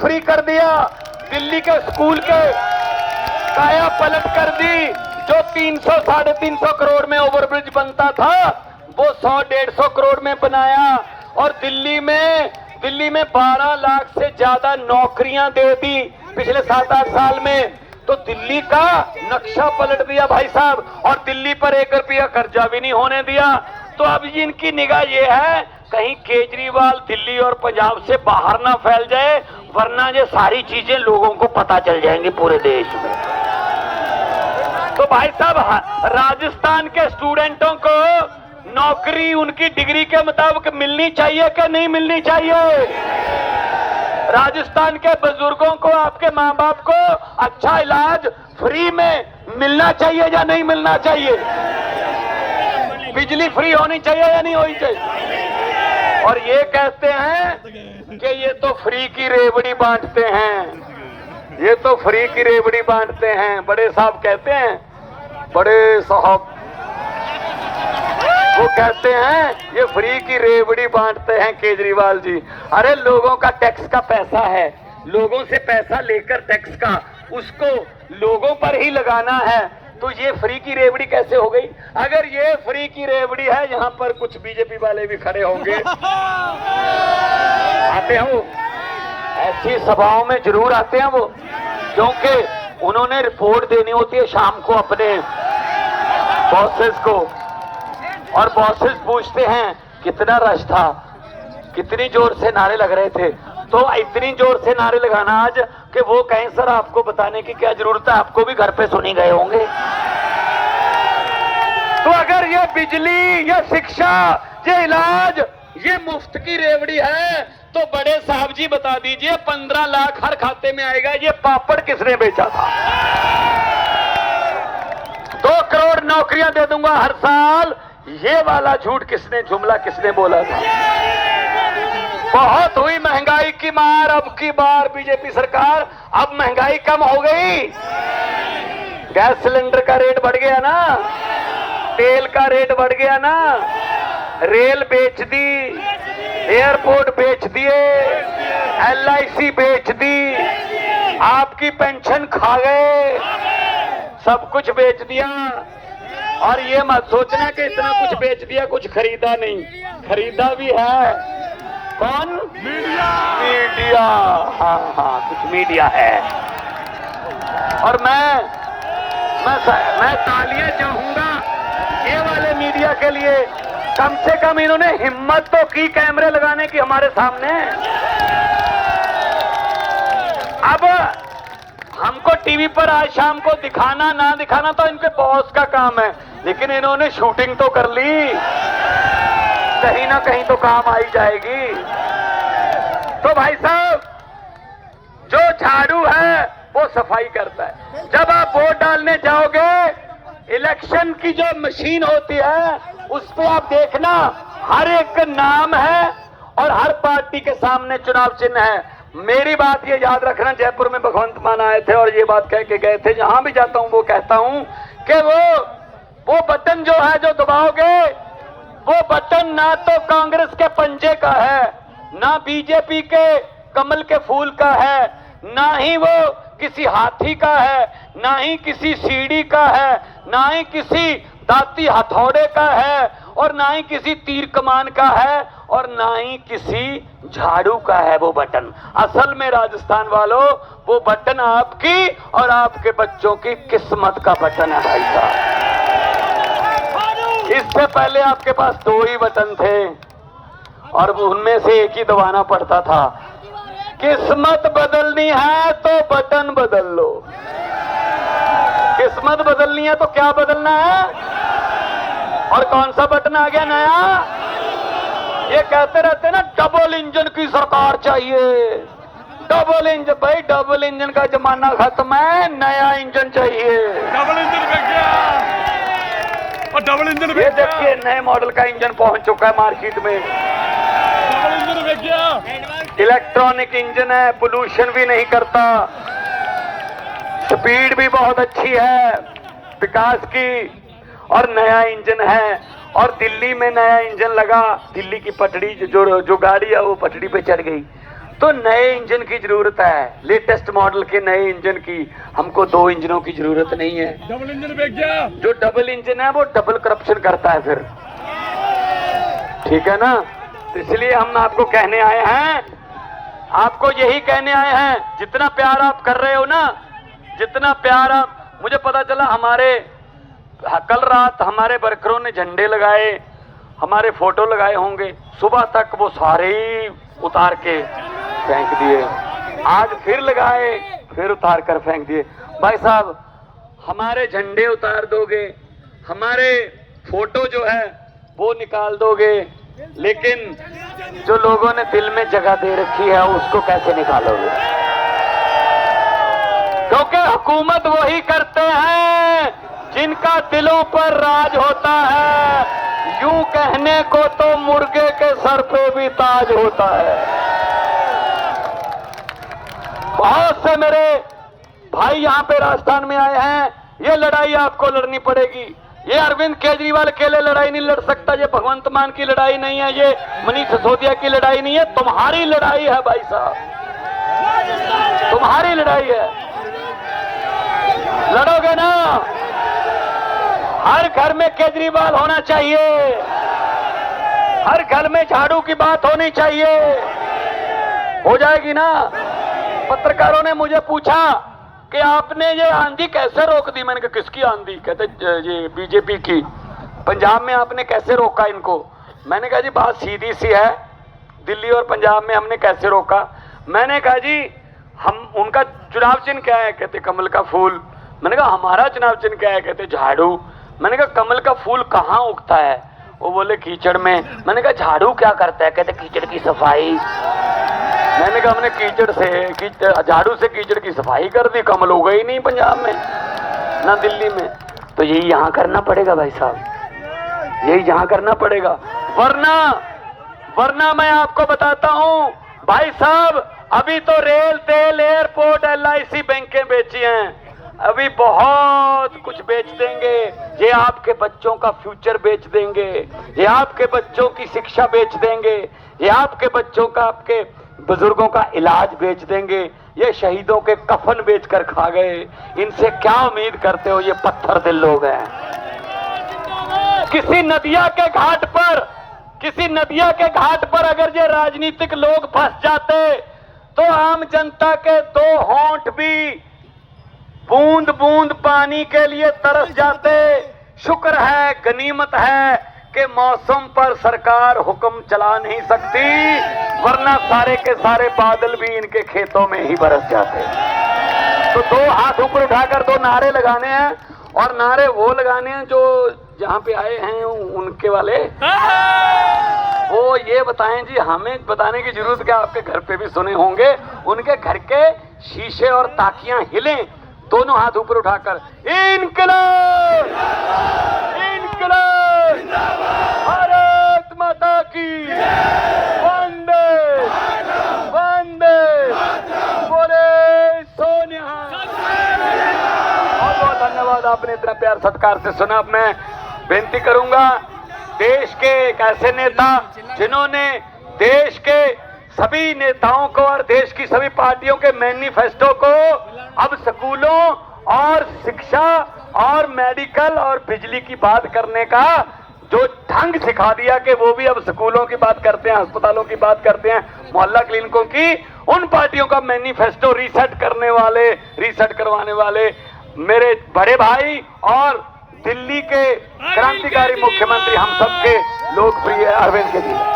Free कर दिया, दिल्ली के स्कूल के काया पलट कर दी। जो 300 साढ़े 300 करोड़ में ओवरब्रिज बनता था वो 100-150 करोड़ में बनाया, और दिल्ली में 12 लाख से ज्यादा नौकरियां दे दी पिछले 7-8 साल में। तो दिल्ली का नक्शा पलट दिया भाई साहब, और दिल्ली पर 1 रुपया कर्जा भी नहीं होने दिया। तो अब इनकी निगाह ये है कहीं केजरीवाल दिल्ली और पंजाब से बाहर ना फैल जाए, वरना ये सारी चीजें लोगों को पता चल जाएंगी पूरे देश में। तो भाई साहब राजस्थान के स्टूडेंटों को नौकरी उनकी डिग्री के मुताबिक मिलनी चाहिए कि नहीं मिलनी चाहिए? राजस्थान के बुजुर्गों को, आपके माँ बाप को अच्छा इलाज फ्री में मिलना चाहिए या नहीं मिलना चाहिए? बिजली फ्री होनी चाहिए या नहीं होनी चाहिए? और ये कहते हैं कि ये तो फ्री की रेवड़ी बांटते हैं, ये तो फ्री की रेवड़ी बांटते हैं। बड़े साहब कहते हैं, बड़े साहब वो कहते हैं ये फ्री की रेवड़ी बांटते हैं केजरीवाल जी। अरे लोगों का टैक्स का पैसा है, लोगों से पैसा लेकर टैक्स का उसको लोगों पर ही लगाना है, तो ये फ्री की रेवड़ी कैसे हो गई? अगर ये फ्री की रेवड़ी है, यहाँ पर कुछ बीजेपी वाले भी खड़े होंगे, आते हैं वो, ऐसी सभाओं में जरूर आते हैं वो, क्योंकि उन्होंने रिपोर्ट देनी होती है शाम को अपने बॉसेस को, और बॉसेस पूछते हैं कितना रश था, कितनी जोर से नारे लग रहे थे। तो इतनी जोर से नारे लगाना आज कि वो कहें सर आपको बताने की क्या जरूरत है, आपको भी घर पे सुनी गए होंगे। तो अगर ये बिजली, ये शिक्षा, ये इलाज, ये मुफ्त की रेवड़ी है, तो बड़े साहब जी बता दीजिए 15 लाख हर खाते में आएगा। ये पापड़ किसने बेचा था? 2 करोड़ नौकरियां दे दूंगा हर साल, ये वाला झूठ किसने, जुमला किसने बोला था? बहुत हुई महंगाई की मार, अब की बार बीजेपी सरकार, अब महंगाई कम हो गई। गैस सिलेंडर का रेट बढ़ गया ना, तेल का रेट बढ़ गया ना, रेल बेच दी, एयरपोर्ट बेच दिए, LIC बेच दी, आपकी पेंशन खा गए, सब कुछ बेच दिया। और ये मत सोचना कि इतना कुछ बेच दिया कुछ खरीदा नहीं, खरीदा भी है। कौन? मीडिया। हाँ, कुछ मीडिया है। और मैं तालियां चाहूंगा ये वाले मीडिया के लिए, कम से कम इन्होंने हिम्मत तो की कैमरे लगाने की हमारे सामने। अब हमको टीवी पर आज शाम को दिखाना ना दिखाना तो इनके बॉस का काम है, लेकिन इन्होंने शूटिंग तो कर ली, कहीं ना कहीं तो काम आई जाएगी। तो भाई साहब जो झाड़ू है वो सफाई करता है। जब आप वोट डालने जाओगे, इलेक्शन की जो मशीन होती है उस पे आप देखना हर एक का नाम है और हर पार्टी के सामने चुनाव चिन्ह है। मेरी बात ये याद रखना, जयपुर में भगवंत मान आए थे और ये बात कह के गए थे, जहां भी जाता हूं वो कहता हूं कि वो बटन जो है जो दबाओगे, वो बटन ना तो कांग्रेस के पंजे का है, ना बीजेपी के कमल के फूल का है, ना ही वो किसी हाथी का है, ना ही किसी सीढ़ी का है, ना ही किसी दाती हथौड़े का है, और ना ही किसी तीर कमान का है, और ना ही किसी झाड़ू का है वो बटन। असल में राजस्थान वालों, वो बटन आपकी और आपके बच्चों की किस्मत का बटन है भाई साहब। इससे पहले आपके पास 2 ही बटन थे और उनमें से एक ही दबाना पड़ता था। किस्मत बदलनी है तो बटन बदल लो। किस्मत बदलनी है तो क्या बदलना है? और कौन सा बटन आ गया नया? ये कहते रहते ना डबल इंजन की सरकार चाहिए, डबल इंजन। भाई डबल इंजन का जमाना खत्म है, नया इंजन चाहिए। डबल इंजन पे क्या? और डबल इंजन पे ये देखिए नए मॉडल का इंजन पहुंच चुका है मार्केट में। डबल इंजन पे क्या? इलेक्ट्रॉनिक इंजन है, पोल्यूशन भी नहीं करता, स्पीड भी बहुत अच्छी है विकास की, और नया इंजन है। और दिल्ली में नया इंजन लगा, दिल्ली की पटड़ी जो गाड़ी है वो पटड़ी पे चढ़ गई। तो नए इंजन की जरूरत है, लेटेस्ट मॉडल के नए इंजन की। हमको 2 इंजनों की जरूरत नहीं है। डबल इंजन बेच गया। जो डबल इंजन है वो डबल करप्शन करता है फिर, ठीक है ना। तो इसलिए हम आपको कहने आए हैं, आपको यही कहने आए हैं, जितना प्यार आप कर रहे हो ना, जितना प्यार आप, मुझे पता चला हमारे कल रात हमारे वर्करों ने झंडे लगाए, हमारे फोटो लगाए होंगे, सुबह तक वो सारे ही उतार के फेंक दिए, आज फिर लगाए, फिर उतार कर फेंक दिए। भाई साहब, हमारे झंडे उतार दोगे, हमारे फोटो जो है वो निकाल दोगे, लेकिन जो लोगों ने दिल में जगह दे रखी है उसको कैसे निकालोगे? क्योंकि हुकूमत वही करते हैं जिनका दिलों पर राज होता है। यूं कहने को तो मुर्गे के सर पे भी ताज होता है। बहुत से मेरे भाई यहाँ पे राजस्थान में आए हैं, ये लड़ाई आपको लड़नी पड़ेगी। ये अरविंद केजरीवाल अकेले लड़ाई नहीं लड़ सकता, ये भगवंत मान की लड़ाई नहीं है, ये मनीष सिसोदिया की लड़ाई नहीं है, तुम्हारी लड़ाई है भाई साहब, तुम्हारी लड़ाई है। लड़ोगे ना? हर घर में केजरीवाल होना चाहिए, हर घर में झाड़ू की बात होनी चाहिए, हो जाएगी ना। पत्रकारों ने मुझे पूछा कि आपने ये आंधी कैसे रोक दी? मैंने कहा किसकी आंधी? कहते ये बीजेपी की। पंजाब में आपने कैसे रोका इनको? मैंने कहा जी बात सीधी सी है, दिल्ली और पंजाब में हमने कैसे रोका? मैंने कहा जी हम, उनका चुनाव चिन्ह क्या है? कहते कमल का फूल। मैंने कहा हमारा चुनाव चिन्ह क्या है? कहते झाड़ू। मैंने कहा कमल का फूल कहाँ उगता है? वो बोले कीचड़ में। मैंने कहा झाड़ू क्या करता है? कहते कीचड़ की सफाई। मैंने कहा हमने कीचड़ से, झाड़ू से कीचड़ की सफाई कर दी, कमल उगा ही नहीं पंजाब में ना दिल्ली में। तो यही यहाँ करना पड़ेगा भाई साहब, यही यहाँ करना पड़ेगा, वरना मैं आपको बताता हूँ भाई साहब, अभी तो रेल, तेल, एयरपोर्ट, LIC बैंकें बेची हैं, अभी बहुत कुछ बेच देंगे। ये आपके बच्चों का फ्यूचर बेच देंगे, ये आपके बच्चों की शिक्षा बेच देंगे, ये आपके बच्चों का, आपके बुजुर्गों का इलाज बेच देंगे, ये शहीदों के कफन बेचकर खा गए। इनसे क्या उम्मीद करते हो? ये पत्थर दिल लोग हैं। किसी नदिया के घाट पर, किसी नदिया के घाट पर अगर ये राजनीतिक लोग फंस जाते तो आम जनता के 2 होंठ भी बूंद बूंद पानी के लिए तरस जाते। शुक्र है, गनीमत है कि मौसम पर सरकार हुक्म चला नहीं सकती, वरना सारे के सारे बादल भी इनके खेतों में ही बरस जाते। तो 2 हाथ ऊपर उठाकर 2 नारे लगाने हैं, और नारे वो लगाने हैं जो जहां पे आए हैं उनके वाले, वो ये बताएं जी, हमें बताने की जरूरत क्या, आपके घर पे भी सुने होंगे, उनके घर के शीशे और ताकियां हिलें, दोनों हाथ ऊपर उठाकर इनकलाब, इनकलाब, भारत माता की, वंदे वंदे, बोले सोनिया। बहुत बहुत धन्यवाद, आपने इतना प्यार सत्कार से सुना। अब मैं बेनती करूंगा, देश के एक ऐसे नेता जिन्होंने देश के सभी नेताओं को और देश की सभी पार्टियों के मैनिफेस्टो को अब स्कूलों और शिक्षा और मेडिकल और बिजली की बात करने का जो ढंग सिखा दिया कि वो भी अब स्कूलों की बात करते हैं, अस्पतालों की बात करते हैं, मोहल्ला क्लिनिकों की, उन पार्टियों का मैनिफेस्टो रीसेट करने वाले, रीसेट करवाने वाले मेरे बड़े भाई और दिल्ली के क्रांतिकारी मुख्यमंत्री, हम सबके लोकप्रिय अरविंद केजरीवाल।